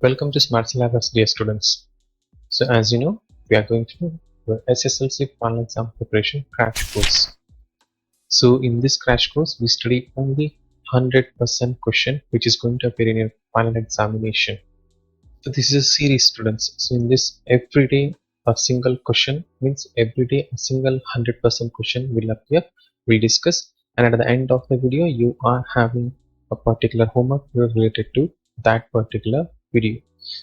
Welcome to Smart Syllabus, dear students. So as you know, we are going to the SSLC final exam preparation crash course. So in this crash course, we study only 100% question which is going to appear in your final examination. So this is a series, students. So in this, every day a single question means every day a single 100% question will appear. We'll discuss, and at the end of the video, you are having a particular homework related to that particular video.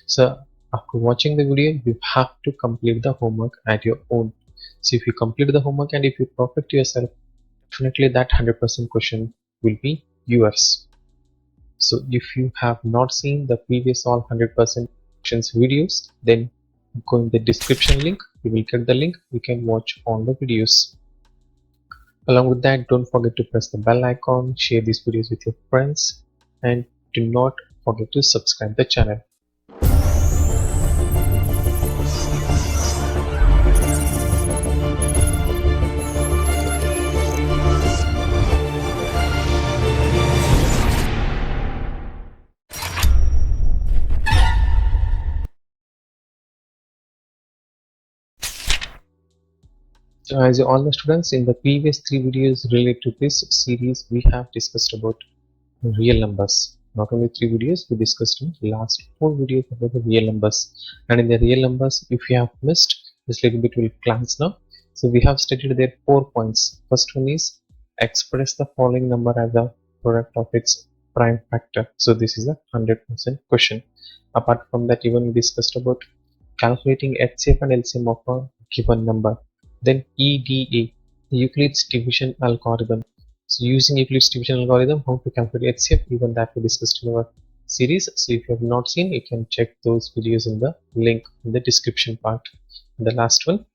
So after watching the video, you have to complete the homework at your own. So if you complete the homework and if you perfect yourself, definitely that 100% question will be yours. So if you have not seen the previous all 100% questions videos, then go in the description link. You will get the link. You can watch all the videos. Along with that, don't forget to press the bell icon, share these videos with your friends, and do not forget to subscribe the channel. So as you all know, students, in the previous 3 videos related to this series, we have discussed about real numbers. Not only 3 videos, we discussed in the last 4 videos about the real numbers. And in the real numbers, if you have missed, this little bit will glance now. So we have stated there 4 points. First one is express the following number as a product of its prime factor. So this is a 100% question. Apart from that, even we discussed about calculating HCF and LCM of a given number. Then EDA, Euclid's division algorithm. So using Euclid's division algorithm, how to calculate HCF, even that we discussed in our series. So if you have not seen, you can check those videos in the link in the description part. And the last one,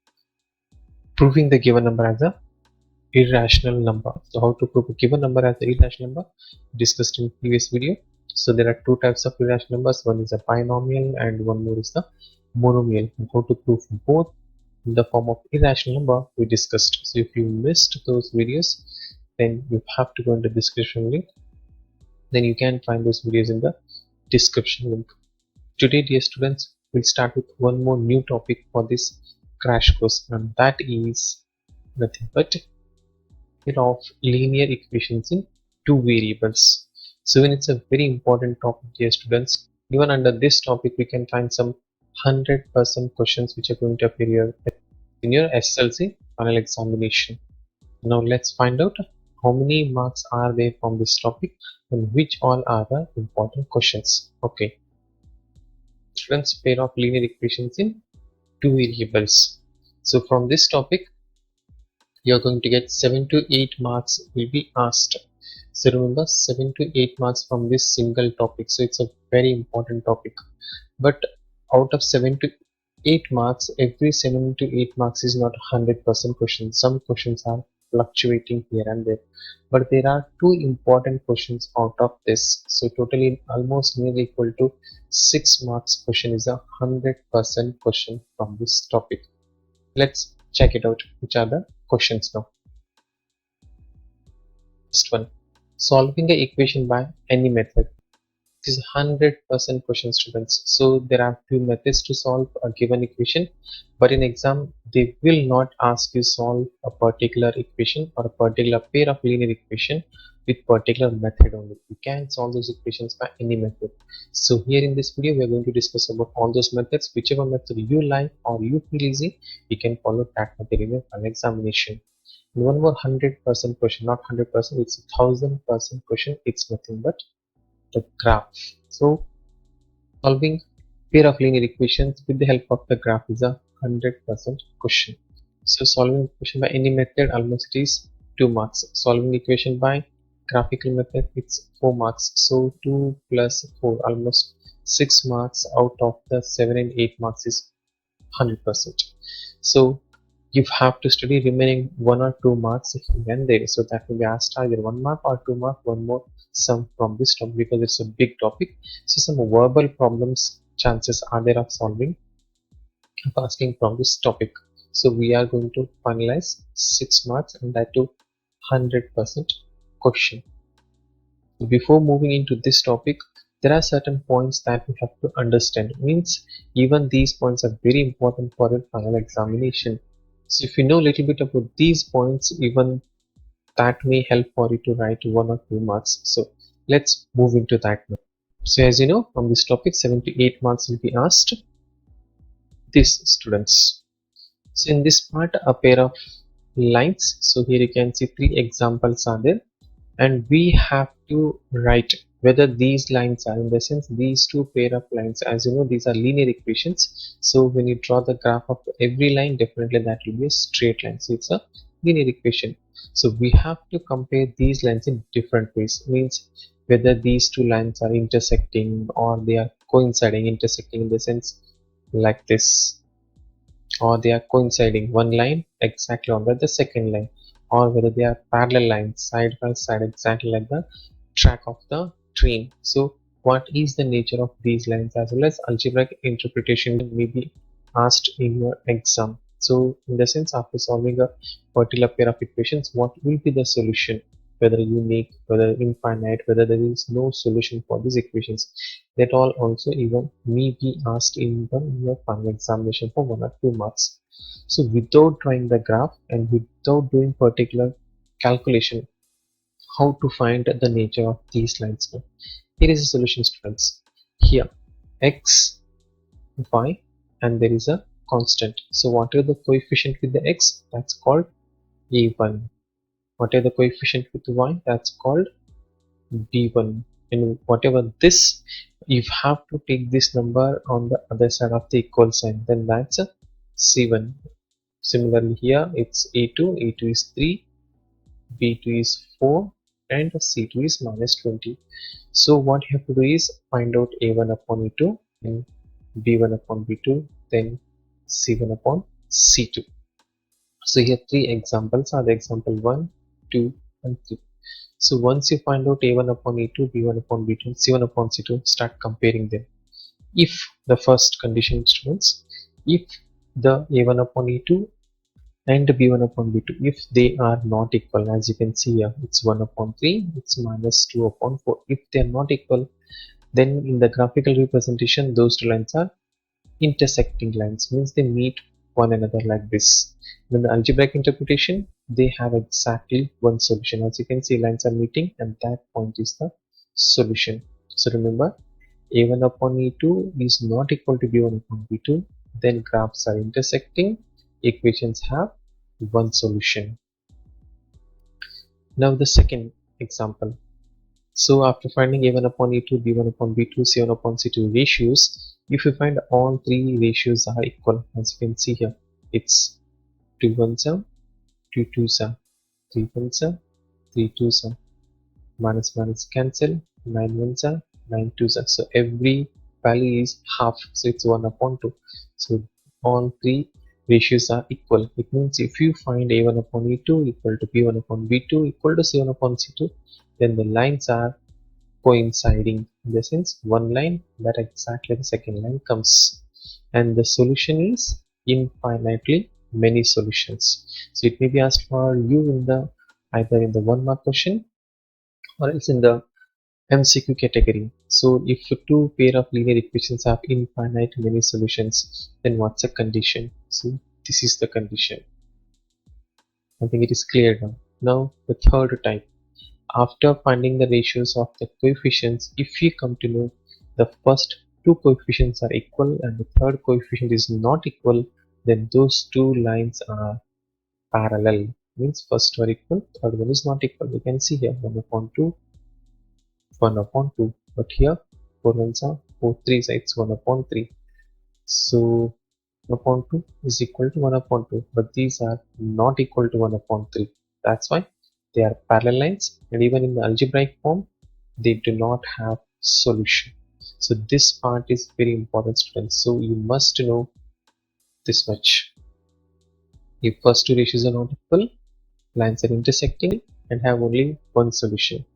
proving the given number as a irrational number. So how to prove a given number as an irrational number, discussed in previous video. So there are 2 types of irrational numbers. One is a binomial and one more is the monomial. And how to prove both in the form of irrational number we discussed. So if you missed those videos, then you have to go in the description link. Then you can find those videos in the description link. Today, dear students, we'll start with one more new topic for this crash course, and that is nothing but of linear equations in 2 variables. So when it's a very important topic, dear students, even under this topic we can find some 100% questions which are going to appear in your SSLC final examination. Now let's find out how many marks are there from this topic and which all are the important questions. Okay, students, pair of linear equations in 2 variables. So from this topic you're going to get 7 to 8 marks will be asked. So remember, 7 to 8 marks from this single topic. So it's a very important topic. But out of 7 to 8 marks, every 7 to 8 marks is not 100% question. Some questions are fluctuating here and there. But there are 2 important questions out of this. So totally almost nearly equal to 6 marks question is a 100% question from this topic. Let's check it out. Which are the questions now? First one, solving the equation by any method. This is 100% question, students. So there are few methods to solve a given equation, but in exam they will not ask you solve a particular equation or a particular pair of linear equation with particular method only. You can solve those equations by any method. So here in this video we are going to discuss about all those methods. Whichever method you like or you feel easy, you can follow that method in your final examination. And one more 100% question, not 100%, it's 1000% question. It's nothing but the graph. So solving pair of linear equations with the help of the graph is a 100% question. So solving equation by any method, almost it is 2 marks. Solving equation by graphical method, it's 4 marks. So 2 plus 4, almost 6 marks out of the 7 and 8 marks is 100%. So you have to study remaining 1 or 2 marks here and there. So that will be asked either 1 mark or 2 mark, one more sum from this topic because it's a big topic. So some verbal problems chances are there of solving, of asking from this topic. So we are going to finalize 6 marks and that to 100% question. Before moving into this topic, there are certain points that we have to understand. Means even these points are very important for the final examination. So if you know a little bit about these points, even that may help for you to write 1 or 2 marks. So let's move into that now. So as you know, from this topic 7 to 8 marks will be asked. These students, so in this part a pair of lines, so here you can see 3 examples are there, and we have to write whether these lines are, in the sense these two pair of lines, as you know these are linear equations. So when you draw the graph of every line, definitely that will be a straight line, so it's a linear equation. So we have to compare these lines in different ways, means whether these two lines are intersecting or they are coinciding. Intersecting in the sense like this, or they are coinciding, one line exactly on the second line, or whether they are parallel lines side by side exactly like the track of the train. So what is the nature of these lines, as well as algebraic interpretation may be asked in your exam. So in the sense, after solving a particular pair of equations, what will be the solution, whether unique, whether infinite, whether there is no solution for these equations, that all also even may be asked in your final examination for 1 or 2 marks. So without drawing the graph and without doing particular calculation, how to find the nature of these lines now? Here is a solution, students. Here x, y, and there is a constant. So whatever the coefficient with the x, that's called a1. Whatever the coefficient with the y, that's called b1. And whatever this, you have to take this number on the other side of the equal sign, then that's a c1. Similarly here it's a2 is 3, b2 is 4, and c2 is -20. So what you have to do is find out a1 upon a2, and b1 upon b2, then c1 upon c2. So here 3 examples are the example 1, 2, and 3. So once you find out a1 upon a2, b1 upon b2, c1 upon c2, start comparing them. If the first condition, students, if the a1 upon a2 and b1 upon b2, if they are not equal, as you can see here, it's 1 upon 3, it's -2 upon 4. If they are not equal, then in the graphical representation, those two lines are intersecting lines, means they meet one another like this. In the algebraic interpretation, they have exactly one solution. As you can see, lines are meeting, and that point is the solution. So remember, a1 upon a2 is not equal to b1 upon b2, then graphs are intersecting, equations have one solution. Now the second example. So after finding a1 upon a2, b1 upon b2, c1 upon c2 ratios, if you find all three ratios are equal, as you can see here, it's 2 ones are 2 twos are 3 ones are 3 twos are, minus minus cancel, 9 ones are 9 twos are. So every value is half, so it's 1 upon 2. So all three ratios are equal. It means if you find a1 upon a2 equal to b1 upon b2 equal to c1 upon c2, then the lines are coinciding, in the sense one line that exactly the second line comes, and the solution is infinitely many solutions. So it may be asked for you in the either in the 1 mark question or else in the MCQ category. So if two pair of linear equations have infinite many solutions, then what's the condition? So this is the condition. I think it is clear now. Now the third type. After finding the ratios of the coefficients, if we come to know the first two coefficients are equal and the third coefficient is not equal, then those two lines are parallel. Means first two are equal, third one is not equal. You can see here 1 upon 2, 1 upon 2. But here 4 ones are 4 threes, it's 1 upon 3. So 1 upon 2 is equal to 1 upon 2, but these are not equal to 1 upon 3. That's why they are parallel lines, and even in the algebraic form, they do not have solution. So this part is very important, students. So you must know this much. If first two ratios are not equal, lines are intersecting and have only one solution.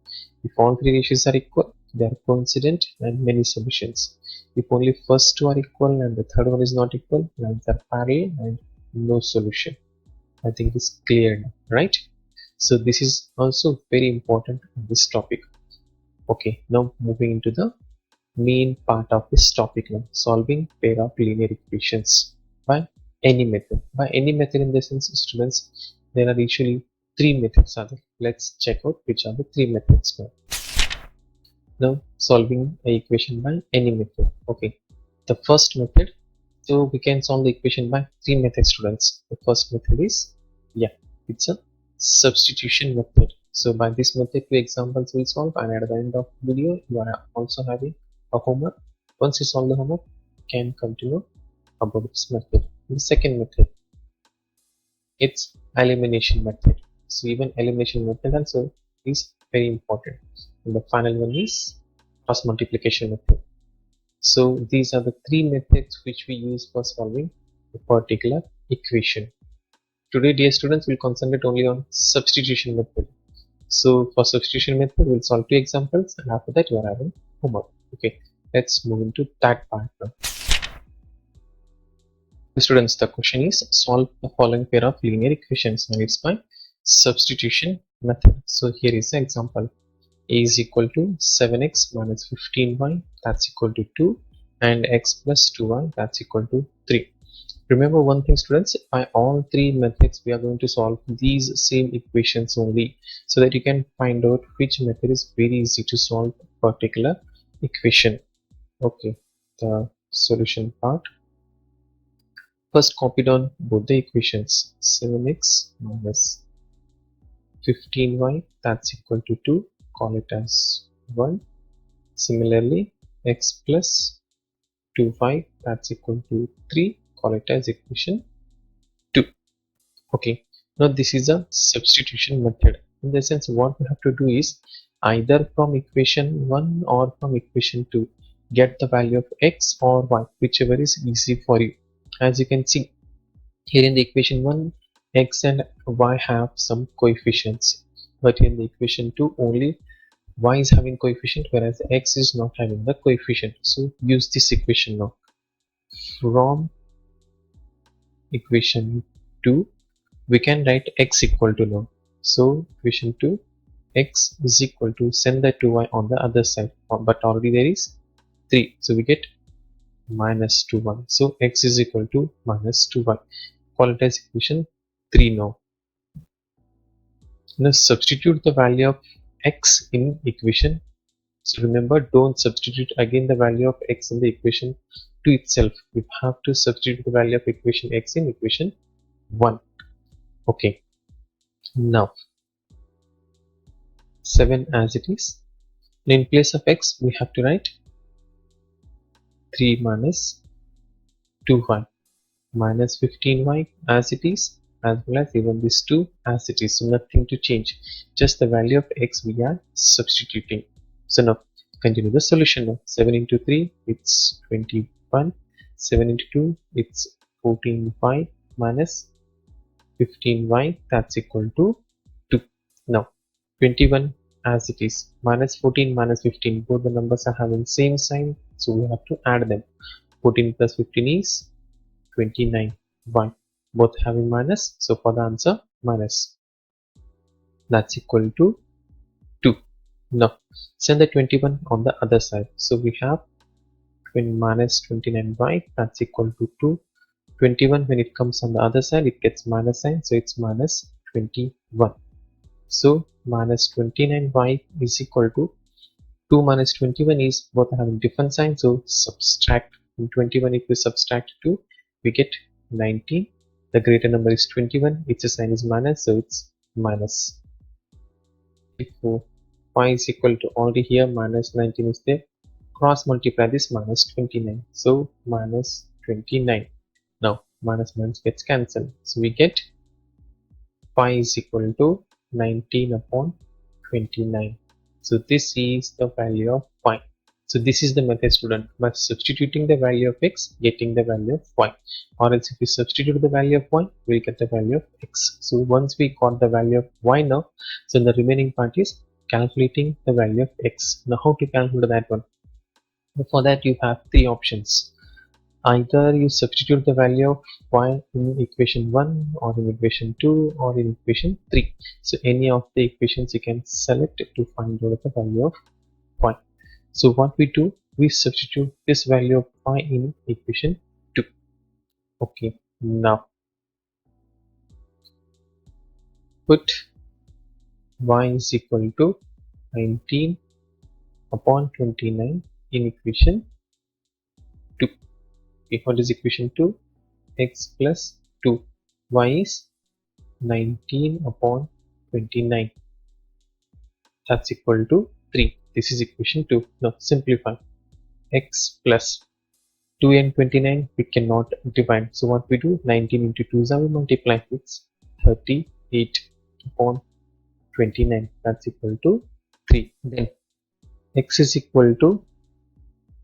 If all three ratios are equal, they are coincident and many solutions. If only first two are equal and the third one is not equal, lines are parallel and no solution. I think it is clear now, right? So this is also very important in this topic. Okay, now moving into the main part of this topic now, solving pair of linear equations by any method. By any method in the sense, students, there are usually three methods are there. Let's check out which are the three methods now. Now solving an equation by any method. Okay, the first method, so we can solve the equation by three methods, students. The first method is, yeah, it's a substitution method. So by this method, two examples will solve, and at the end of the video you are also having a homework. Once you solve the homework, you can continue about this method. The second method, it's elimination method. So even elimination method also is very important. And the final one is cross multiplication method. So these are the three methods which we use for solving a particular equation. Today, dear students, we'll concentrate only on substitution method. So for substitution method, we'll solve two examples, and after that you are having homework. Okay, let's move into that part now. Students, the question is solve the following pair of linear equations, and it's by substitution method. So here is the example. A is equal to 7x minus 15y, that's equal to 2, and x plus 2y, that's equal to 3. Remember one thing, students, by all three methods we are going to solve these same equations only, so that you can find out which method is very easy to solve a particular equation. Okay, the solution part. First, copy down both the equations. 7x minus 15y, that's equal to 2, call it as 1. Similarly, x plus 2y, that's equal to 3, call it as equation 2. Okay, now this is a substitution method. In the sense, what we have to do is either from equation 1 or from equation 2 get the value of x or y, whichever is easy for you. As you can see here in the equation 1, x and y have some coefficients, but in the equation 2 only y is having coefficient, whereas x is not having the coefficient. So use this equation now. From equation 2 we can write x equal to now. So equation 2, x is equal to, send the 2y on the other side, but already there is 3, so we get minus 2y. So x is equal to minus 2y, call it as equation 3 now. Now substitute the value of x in equation. So remember, don't substitute again the value of x in the equation 2 itself. You have to substitute the value of equation x in equation 1. Okay, now 7 as it is. In place of x we have to write 3 minus 2y minus 15y as it is, as well as even this 2 as it is. So nothing to change, just the value of x we are substituting. So now continue the solution now. 7 into 3, it's 21. 7 into 2, it's 14y minus 15y, that's equal to 2. Now 21 as it is, minus 14 minus 15, both the numbers are having same sign, so we have to add them. 14 plus 15 is 29y, both having minus, so for the answer minus, that's equal to 2. Now send the 21 on the other side, so we have minus 29y, that's equal to 2. 21 when it comes on the other side it gets minus sign, so it's minus 21. So minus 29y is equal to 2 minus 21 is both having different signs, so subtract. In 21 if we subtract 2 we get 19. The greater number is 21, its sign is minus, so it's minus. If y is equal to, already here minus 19 is there, cross multiply this minus 29, so minus 29. Now minus minus gets cancelled, so we get y is equal to 19 upon 29. So this is the value of y. So this is the method, student, by substituting the value of x, getting the value of y, or else if we substitute the value of y, we'll get the value of x. So once we got the value of y now, so the remaining part is calculating the value of x. Now how to calculate that one? For that you have three options. Either you substitute the value of y in equation 1 or in equation 2 or in equation 3. So any of the equations you can select to find out the value of y. So what we do, we substitute this value of y in equation 2. Okay, now put y is equal to 19 upon 29 in equation 2. Okay, what is equation 2? X plus 2. Y is 19 upon 29. That's equal to 3. This is equation 2. Now simplify. X plus 2 and 29 we cannot divide. So what we do? 19 into 2 is we multiply. It's 38 upon 29. That's equal to 3. Then x is equal to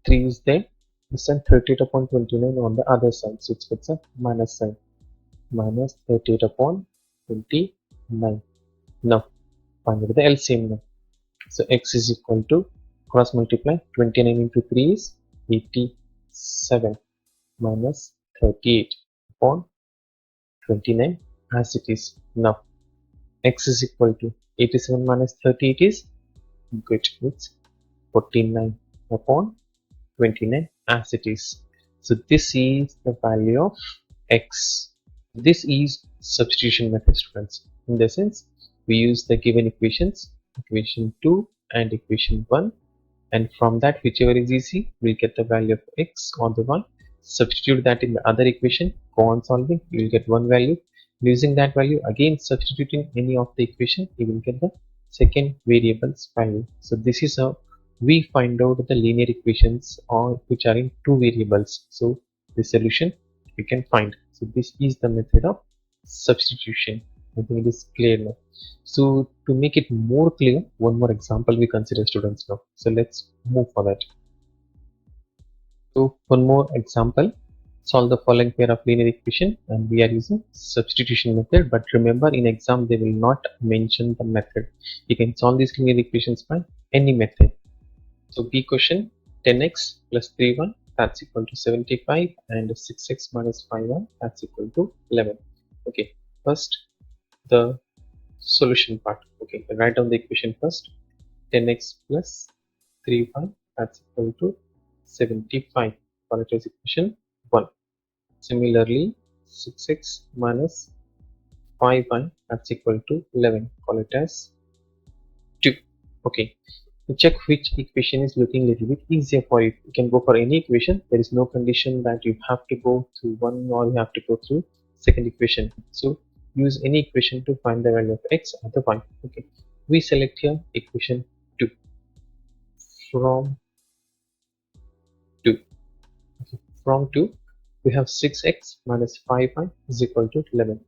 3 is there. Send 38 upon 29 on the other side. So it's a minus sign. Minus 38 upon 29. Now find out the LCM now. So x is equal to cross multiply 29 into 3 is 87 minus 38 upon 29 as it is. Now x is equal to 87 minus 38 is good. It's 49 upon 29 as it is. So this is the value of x. This is substitution method, students. In the sense, we use the given equations, equation 2 and equation 1, and from that whichever is easy, we'll get the value of x or the y. Substitute that in the other equation, go on solving, you will get one value. Using that value, again substituting any of the equation, you will get the second variable's value. So this is how we find out the linear equations or which are in two variables. So the solution we can find. So this is the method of substitution. I think it is clear now. So to make it more clear, one more example we consider, students, now. So let's move for that. So one more example. Solve the following pair of linear equation, and we are using substitution method. But remember, in exam they will not mention the method. You can solve these linear equations by any method. So B question, 10x plus 3y, that's equal to 75, and 6x minus 5y, that's equal to 11. Okay, first the solution part. Okay, write down the equation first. 10x plus 3y, that's equal to 75. Call it as equation 1. Similarly, 6x minus 5y, that's equal to 11. Call it as 2. Okay, to check which equation is looking a little bit easier for you. You can go for any equation. There is no condition that you have to go through one or you have to go through second equation. So use any equation to find the value of x or the y. Okay, we select here equation 2 from 2. Okay. From 2 we have 6x minus 5y is equal to 11.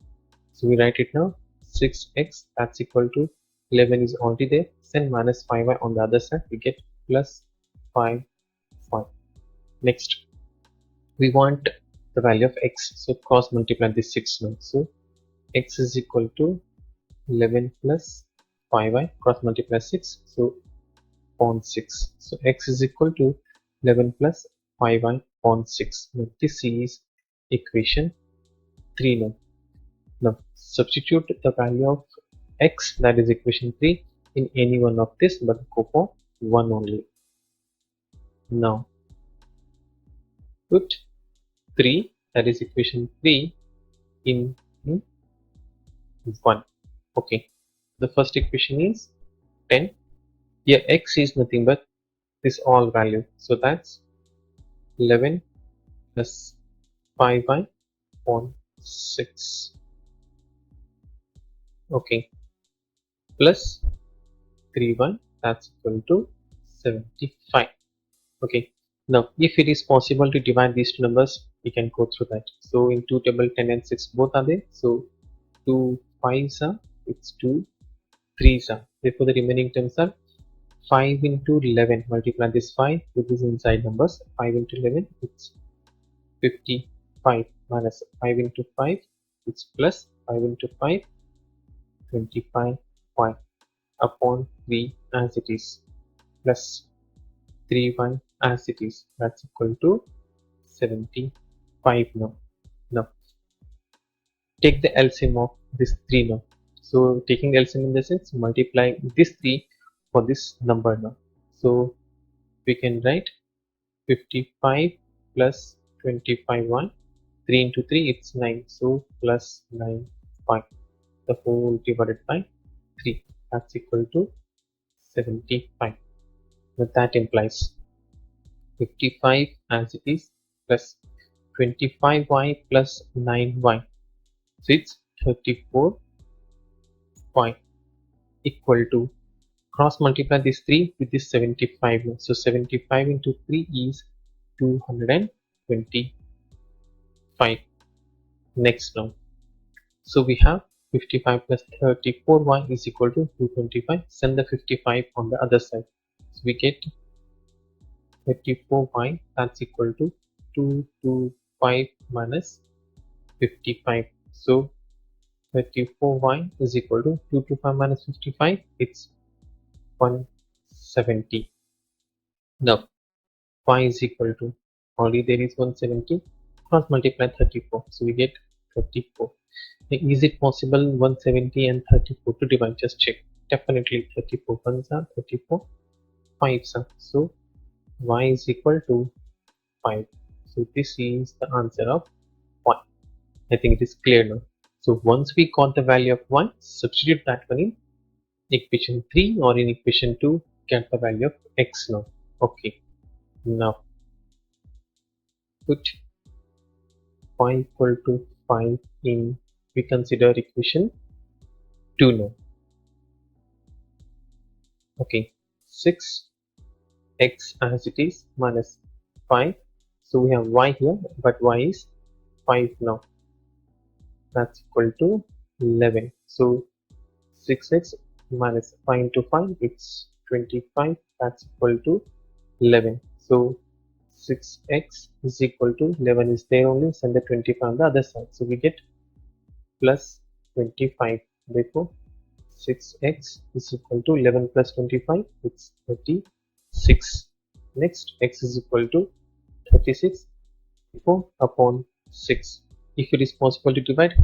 So we write it now. 6x, that's equal to 11 is already there. Then minus 5y on the other side, we get plus 5. Next, we want the value of x. So cross multiply this 6 now. So x is equal to 11 plus 5y, cross multiply 6. So upon 6. So x is equal to 11 plus 5y upon 6. Now this is equation 3 now. Now substitute the value of x, that is equation 3, in any one of this, but go for 1 only. Now put 3, that is equation 3, in 1. Okay, the first equation is 10. Here x is nothing but this all value, so that's 11 plus 5y upon 6. Okay, plus 3y, that's equal to 75. Okay, now if it is possible to divide these two numbers, we can go through that. So in 2 table 10 and 6 both are there. So 2 5s are, it's 2 3s are. Therefore the remaining terms are 5 into 11. Multiply this 5 with these inside numbers. 5 into 11, it's 55, minus 5 into 5, it's plus 5 into 5, 25 upon 3 as it is, plus 3y as it is, that's equal to 75 now. Now take the LCM of this 3 now. So taking the LCM in the sense multiplying this 3 for this number now. So we can write 55 plus 25y. 3 into 3 it's 9, so plus 9 5, the whole divided by 3, that's equal to 75. Now that implies 55 as it is plus 25y plus 9y, so it's 34y equal to, cross multiply this 3 with this 75 now. So 75 into 3 is 225. Next now, so we have 55 plus 34y is equal to 225. Send the 55 on the other side, so we get 34y, that's equal to 225 minus 55. So 34y is equal to 225 minus 55, it's 170. Now y is equal to, already there is 170, cross multiply 34, so we get 34. Now, is it possible 170 and 34 to divide? Just check. Definitely 34 ones are 34 fives are, so y is equal to 5. So this is the answer of y. I think it is clear now. So once we got the value of y, substitute that one in equation 3 or in equation 2, get the value of x now. Okay, now put y equal to 5 in, we consider equation 2 now. Okay, 6x as it is minus 5, so we have y here, but y is 5 now, that's equal to 11. So 6x minus 5 into 5, it's 25, that's equal to 11. So 6x is equal to 11 is there only, send the 25 on the other side, so we get plus 25. Therefore 6x is equal to 11 plus 25, it's 36. Next, x is equal to 36, 4 upon 6. If it is possible to divide,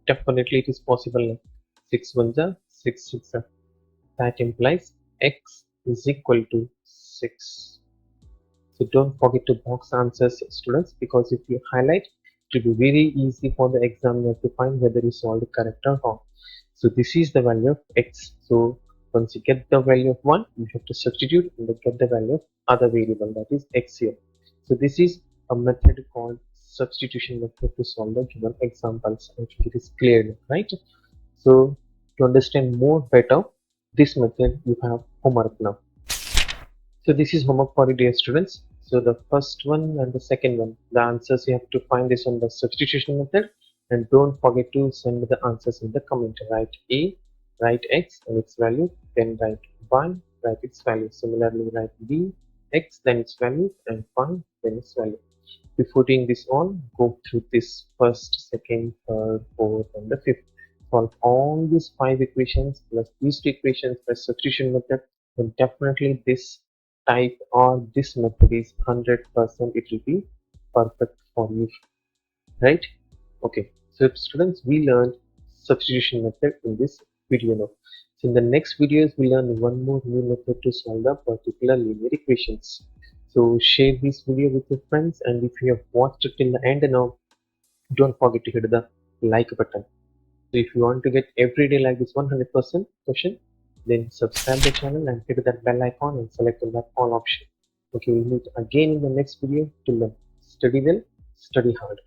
definitely it is possible now. 6 ones are 6 6 are. That implies x is equal to 6. So don't forget to box answers, students, because if you highlight, it will be very easy for the examiner to find whether you solved correct or wrong. So this is the value of x. So once you get the value of 1, you have to substitute and get the value of other variable, that is x here. So this is a method called substitution method to solve the given examples. I think it is clear now, right? So to understand more better this method, you have homework now. So this is homework for you, dear students. So the first one and the second one, the answers you have to find is on the substitution method, and don't forget to send the answers in the comment. Write a, write x and its value, then write y, write its value. Similarly, write b, x, then its value, and y, then its value. Before doing this all, go through this first, second, third, fourth, and the fifth. Solve all these 5 equations plus these 2 equations plus substitution method, then definitely this type or this method is 100%, it will be perfect for you, right? Okay, so students, we learned substitution method in this video now. So in the next videos, we learn one more new method to solve the particular linear equations. So share this video with your friends, and if you have watched it till the end now, don't forget to hit the like button. So if you want to get every day like this 100% question, then subscribe the channel and hit that bell icon and select that all option. Okay, we'll meet again in the next video. Till then, study well, study hard.